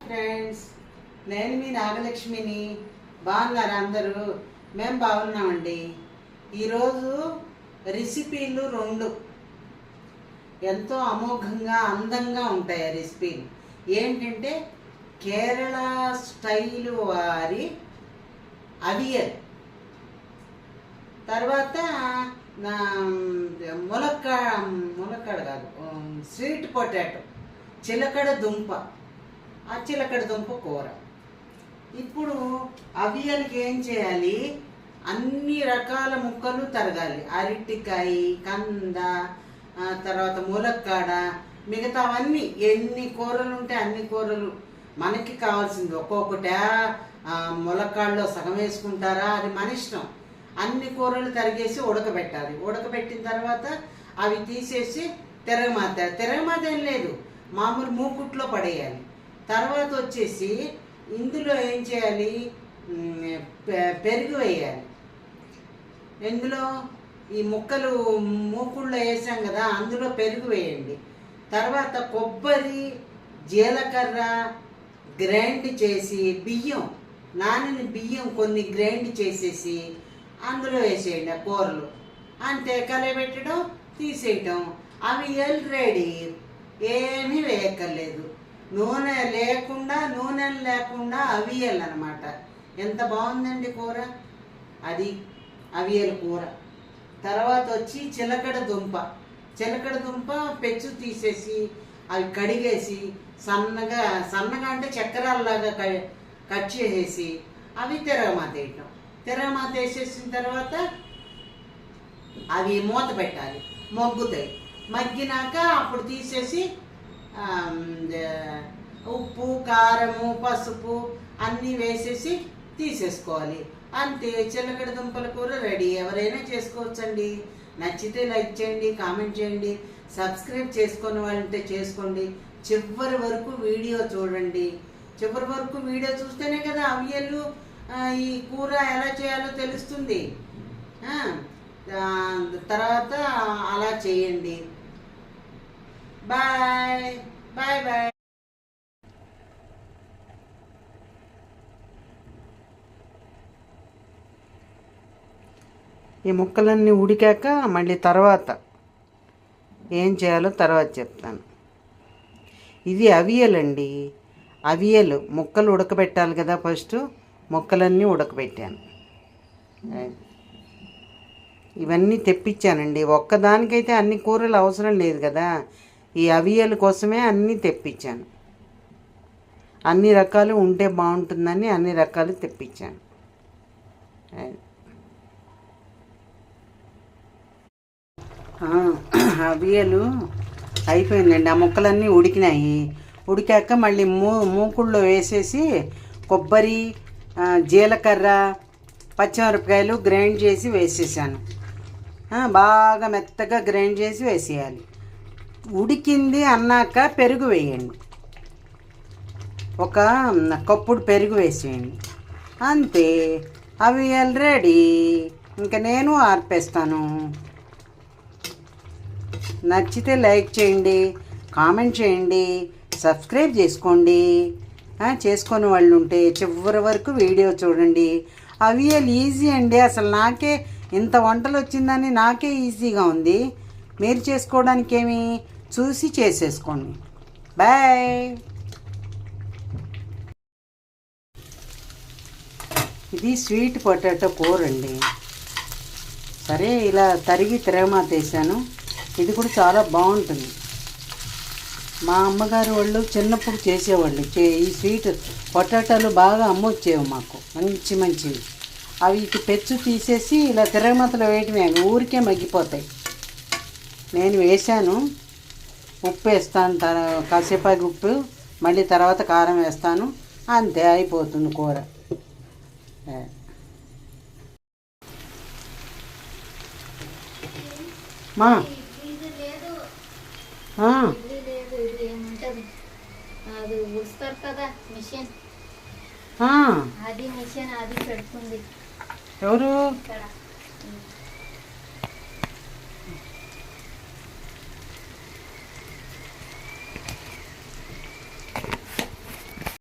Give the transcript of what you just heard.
Friends, నేను మీ నాగలక్ష్మిని. బాగున్నారు అందరూ? మేము బాగున్నామండి. ఈరోజు రెసిపీలు రెండు ఎంతో అమోఘంగా అందంగా ఉంటాయి. ఆ రెసిపీలు ఏంటంటే కేరళ స్టైలు వారి అవియల్, తర్వాత నా ములక్కాడ కాదు, స్వీట్ పొటాటో, చిలకడ దుంప, ఆ చిలకడ దుంప కూర. ఇప్పుడు అవియల్కి ఏం చేయాలి? అన్ని రకాల ముక్కలు తరగాలి. అరటికాయ, కంద, తర్వాత ములక్కాడ, మిగతావన్నీ ఎన్ని కూరలు ఉంటే అన్ని కూరలు మనకి కావాల్సింది. ఒక్కొక్కట ములక్కాడలో సగం వేసుకుంటారా, అది మన ఇష్టం. అన్ని కూరలు తరిగేసి ఉడకబెట్టాలి. ఉడకబెట్టిన తర్వాత అవి తీసేసి తిరగమాత ఏం లేదు, మామూలు మూకుట్లో పడేయాలి. తర్వాత వచ్చేసి ఇందులో ఏం చేయాలి? పెరుగు వేయాలి. ఇందులో ఈ ముక్కలు మూకుళ్ళో వేసాం కదా, అందులో పెరుగు వేయండి. తర్వాత కొబ్బరి, జీలకర్ర గ్రైండ్ చేసి, నానిన బియ్యం కొన్ని గ్రైండ్ చేసేసి అందులో వేసేయండి. ఆ కూరలు అంతే, కలయబెట్టడం, తీసేయటం. అవి రెడీ. ఏమీ వేయక్కర్లేదు. నూనె లేకుండా అవియల్ అన్నమాట. ఎంత బాగుందండి కూర! అది అవియల్ కూర. తర్వాత వచ్చి చిలకడ దుంప పెచ్చు తీసేసి అవి కడిగేసి సన్నగా అంటే చక్రాల్లాగా కట్ చేసేసి అవి తిరగమాత వేసేసిన తర్వాత అవి మూత పెట్టాలి. మగ్గుతాయి. మగ్గినాక అప్పుడు తీసేసి ఉప్పు, కారము, పసుపు అన్నీ వేసేసి తీసేసుకోవాలి. అంతే, చిలకడ దుంపల కూర రెడీ. ఎవరైనా చేసుకోవచ్చండి. నచ్చితే లైక్ చేయండి, కామెంట్ చేయండి. సబ్స్క్రైబ్ చేసుకునే వాళ్ళంటే చేసుకోండి. చివరి వరకు వీడియో చూడండి. చివరి వరకు వీడియో చూస్తేనే కదా అవియలు ఈ కూర ఎలా చేయాలో తెలుస్తుంది. తర్వాత అలా చేయండి. Bye bye bye. ఈ ముక్కలన్నీ ఉడికాక మళ్ళీ తర్వాత ఏం చేయాలో తర్వాత చెప్తాను. ఇది అవియల్ అండి. అవియల్ ముక్కలు ఉడకబెట్టాలి కదా. ఫస్ట్ ముక్కలన్నీ ఉడకబెట్టాను. ఇవన్నీ తెప్పించానండి. ఒక్కదానికైతే అన్ని కూరలు అవసరం లేదు కదా. ఈ అవియల్ కోసమే అన్నీ తెప్పించాను. అన్ని రకాలు ఉంటే బాగుంటుందని అన్ని రకాలు తెప్పించాను. అవియలు అయిపోయిందండి. ఆ ముక్కలన్నీ ఉడికినాయి. ఉడికాక మళ్ళీ మూకుళ్ళో వేసేసి కొబ్బరి, జీలకర్ర, పచ్చిమిరపకాయలు గ్రైండ్ చేసి వేసేసాను. బాగా మెత్తగా గ్రైండ్ చేసి వేసేయాలి. ఉడికింది అన్నాక పెరుగు వేయండి. ఒక కప్పుడు పెరుగు వేసేయండి. అంతే, అవియల్ రెడీ. ఇంకా నేను ఆర్పేస్తాను. నచ్చితే లైక్ చేయండి, కామెంట్ చేయండి, సబ్స్క్రైబ్ చేసుకోండి. చేసుకునే వాళ్ళు ఉంటే చివరి వరకు వీడియో చూడండి. అవియల్ ఈజీ అండి. అసలు నాకే ఇంత వంటలు వచ్చిందని నాకే ఈజీగా ఉంది. మీరు చేసుకోవడానికి ఏమి, చూసి చేసేసుకోండి. బాయ్. ఇది స్వీట్ పొటాటో కూర అండి. సరే, ఇలా తరిగి తిరగమాత వేసాను. ఇది కూడా చాలా బాగుంటుంది. మా అమ్మగారు వాళ్ళు చిన్నప్పుడు చేసేవాళ్ళు. ఈ స్వీట్ పొటాటోలు బాగా అమ్మొచ్చేవి మాకు, మంచివి. అవి పెచ్చు తీసేసి ఇలా తిరగమాతలో వేయటమే, అవి ఊరికే మగ్గిపోతాయి. నేను వేసాను. ఉప్పు వేస్తాను, కాసేపాకి ఉప్పు, మళ్ళీ తర్వాత కారం వేస్తాను. అంతే, అయిపోతుంది కూర. మా అది ఉడుస్తారు కదా మిషన్, అది మిషన్ అది పెడుతుంది. ఎవరు?